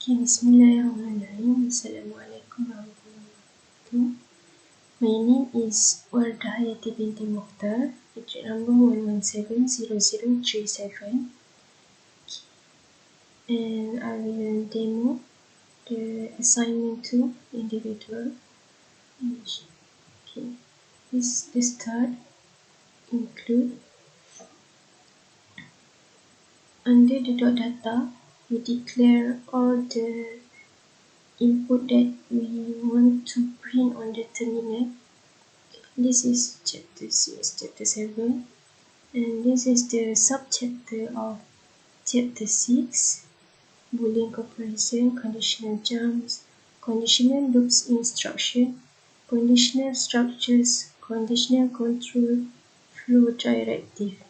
Bismillahirrahmanirrahim. Assalamualaikum warahmatullahi wabarakatuh. My name is Wardah Hayati binti Mukhtar, matric number 1170037, and I will demo the assignment 2 individual. Okay. The start include under the dot data, we declare all the input that we want to print on the terminal. This is chapter 6, chapter 7, and this is the subchapter of chapter 6, Boolean comparison, conditional jumps, conditional loops instruction, conditional structures, conditional control, flow directive.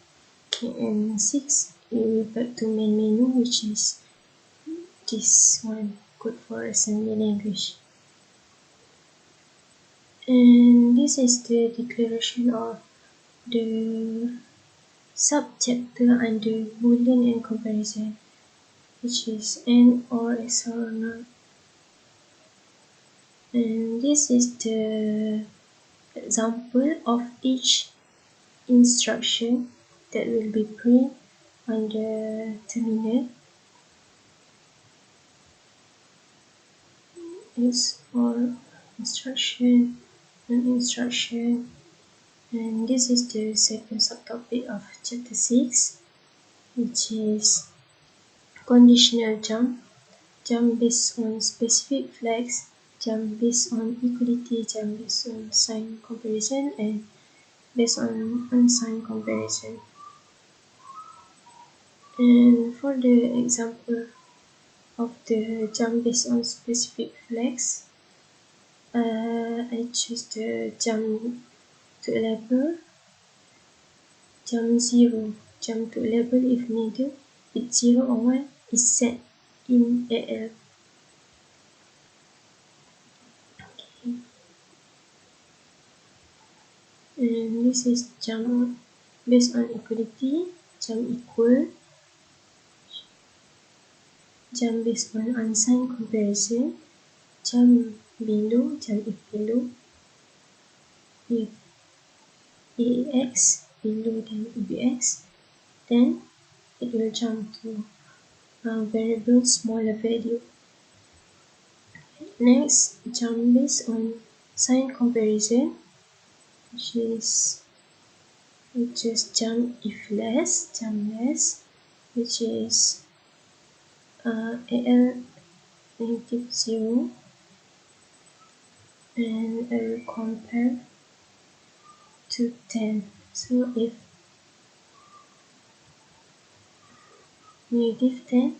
Okay, and 6, we revert to main menu, which is this one, code for assembly language. And this is the declaration of the subchapter under Boolean and comparison, which is AND, OR, XOR, or NOT. And this is the example of each instruction that will be printed on the terminal. Is for instruction and instruction. And this is the second subtopic of chapter 6, which is conditional jump, jump based on specific flags, jump based on equality, jump based on sign comparison, and based on unsigned comparison. And for the example of the jump based on specific flags, I choose the jump to label, jump 0, jump to label if needed, bit 0 or 1 is set in AL. Okay. And this is jump based on equality, jump equal, jump based on unsigned comparison, jump below, jump if below, if AX below than EBX, then it will jump to a variable smaller value. Next, jump based on sign comparison, which is jump if less, which is AL negative 0, and I will compare to 10. So if negative 10,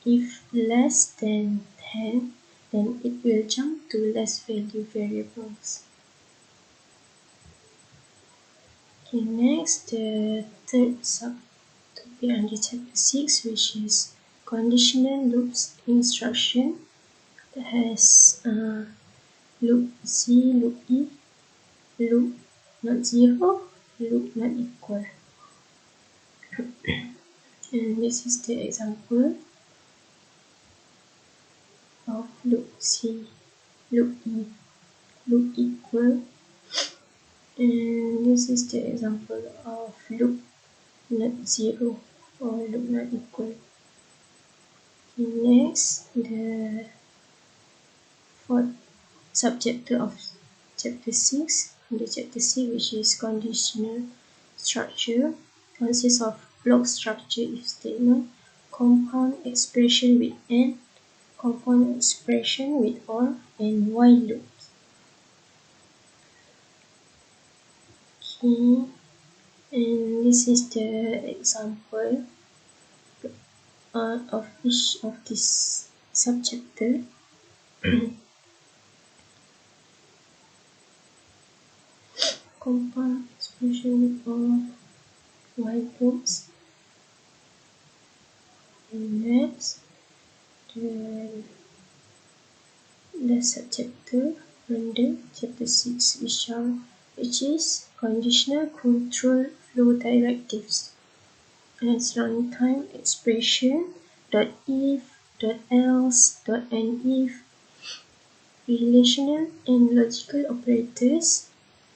if less than 10, then it will jump to less value variables. Okay, next, the third subtopic under chapter 6, which is conditional loops instruction, that has loop C, loop E, loop not 0, loop not equal. And this is the example of loop C, loop E, loop equal. And this is the example of loop not 0 or loop not equal. Next, the fourth subchapter of chapter 6, under chapter 6, which is conditional structure, consists of block structure if statement, compound expression with AND, compound expression with OR, and while loops. Okay, and this is the example of each of this subchapter. Compound expression with OR, while loops. And next, the subchapter under chapter 6, which is conditional control flow directives, as runtime expression .else, .nif, relational and logical operators,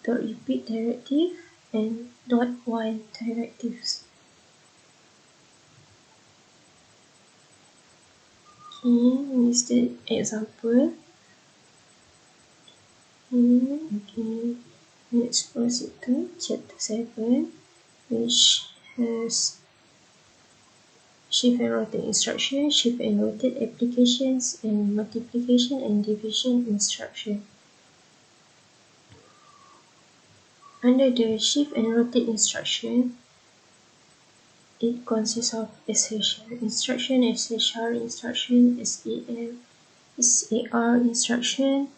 .repeat directive, and .while directives. Okay, this is the example. Okay, let's proceed to chapter 7, which has shift and rotate instruction, shift and rotate applications, and multiplication and division instruction. Under the shift and rotate instruction, it consists of SHR instruction, SHR instruction, SAM, SAR instruction,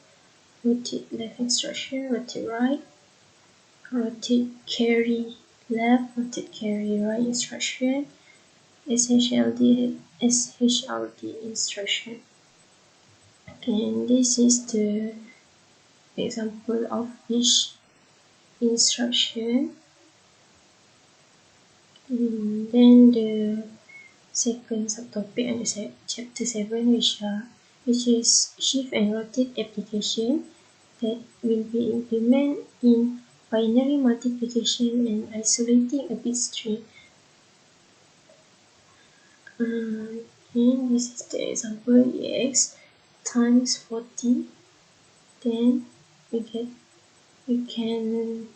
rotate left instruction, rotate right, rotate carry left, rotate carry right instruction, SHLD instruction. And this is the example of each instruction. And then the second subtopic under chapter 7, which is shift and rotate application that will be implemented in binary multiplication and isolating a bit string. And this is the example: EX times 40. Then we can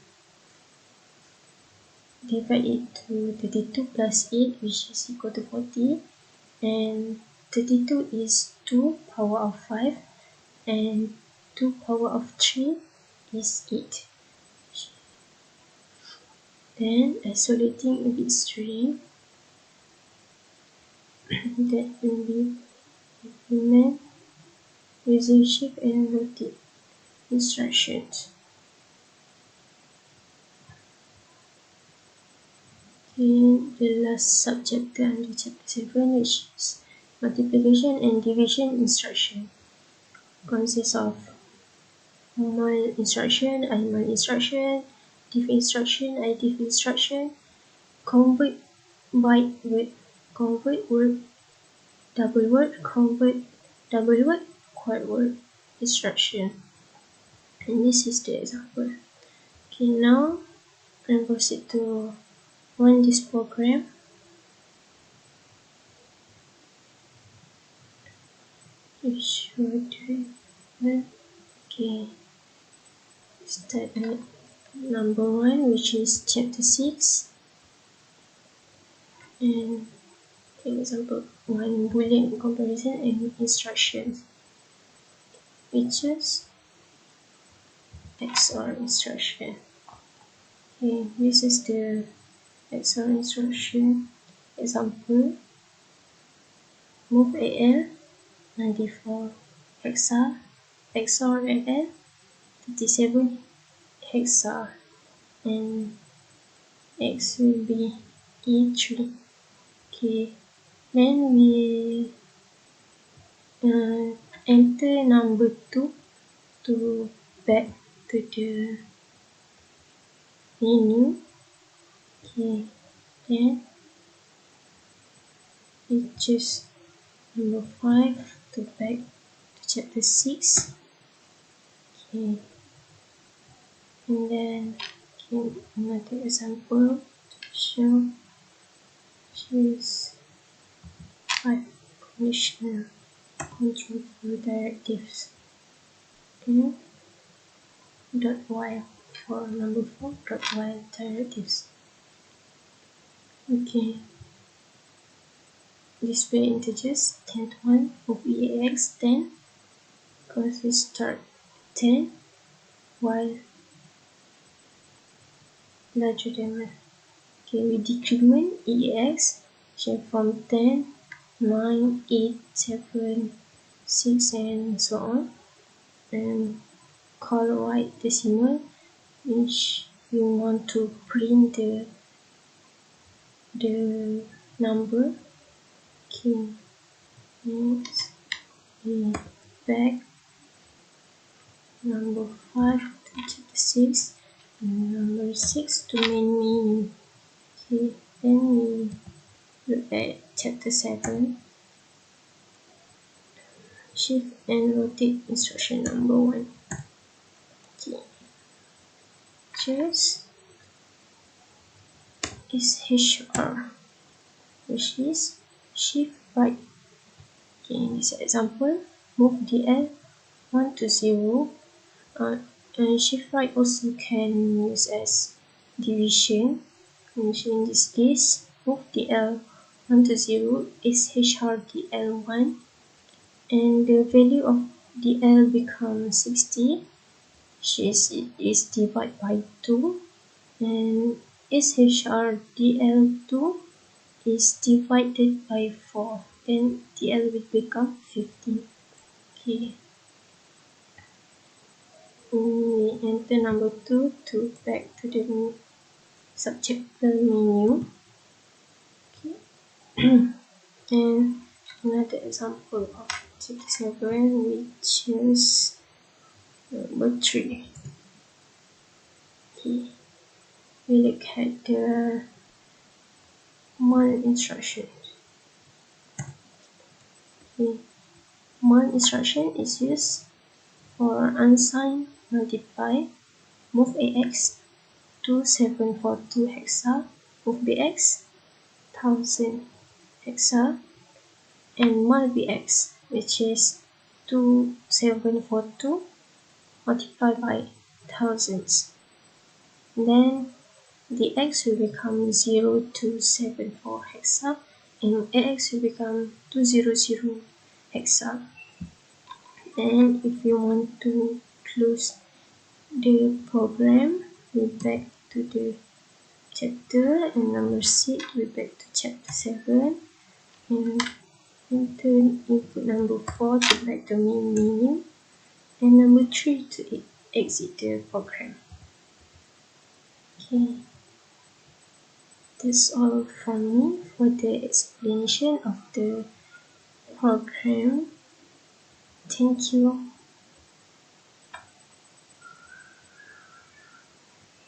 divide it to 32 plus 8, which is equal to 40, and 32 is 2 power of 5, and 2 power of 3 is 8. Then isolating a bit string that will be implemented using shift and rotate instructions. And the last subchapter under chapter 7, which is multiplication and division instruction, consists of mul instruction, imul instruction, div instruction, idiv instruction, convert byte word, convert word, double word, convert double word, quad word instruction. And this is the example. Okay, now I'm proceed to run this program. Okay, start at number 1, which is chapter 6. And example 1, Boolean comparison and instructions. Features XOR instruction. Okay, this is the XOR instruction example. Move AL 94 hexa XOR AL 37 hexa, and X will be E3. Okay, then we enter number 2 to back to the menu. Okay, then we choose number 5 to back to chapter 6. Okay, and then another example to show choose 5 conditional control flow directives. Okay, dot while for number 4, dot while directives. Okay, display integers 10 to 1 of EAX 10, because we start 10 while larger than 1. Okay, we decrement EAX from 10, 9, 8, 7, 6, and so on, and call white decimal, which we want to print the number. Okay, next we back number 5 to chapter 6, and number 6 to main menu. Okay, then we look at chapter 7. shift and rotate instruction number 1. Okay. Choose SHR, which is shift right. Okay, in this example, move DL 1 to 0. And shift right also can use as division. And in this case, move DL 1 to 0 is SHR DL1, and the value of DL becomes 60, which is divided by 2, and SHR DL2 is divided by 4, then DL will become 50. Okay. We enter number 2 to back to the subchapter menu. Okay. And another example of 37, we choose number 3. Okay. We look at the mul instruction. Okay. Mul instruction is used for unsigned multiply. Move AX 2742 hexa, move BX 1000 hexa, and mul BX, which is 2742 multiplied by thousands. Then the X will become 0274 hexa, and AX will become 200 hexa. And if you want to close the program, we back to the chapter, and number 6, we back to chapter 7, and enter input number 4 to back to main menu, and number 3 to exit the program. Okay, that's all from me for the explanation of the program. Thank you.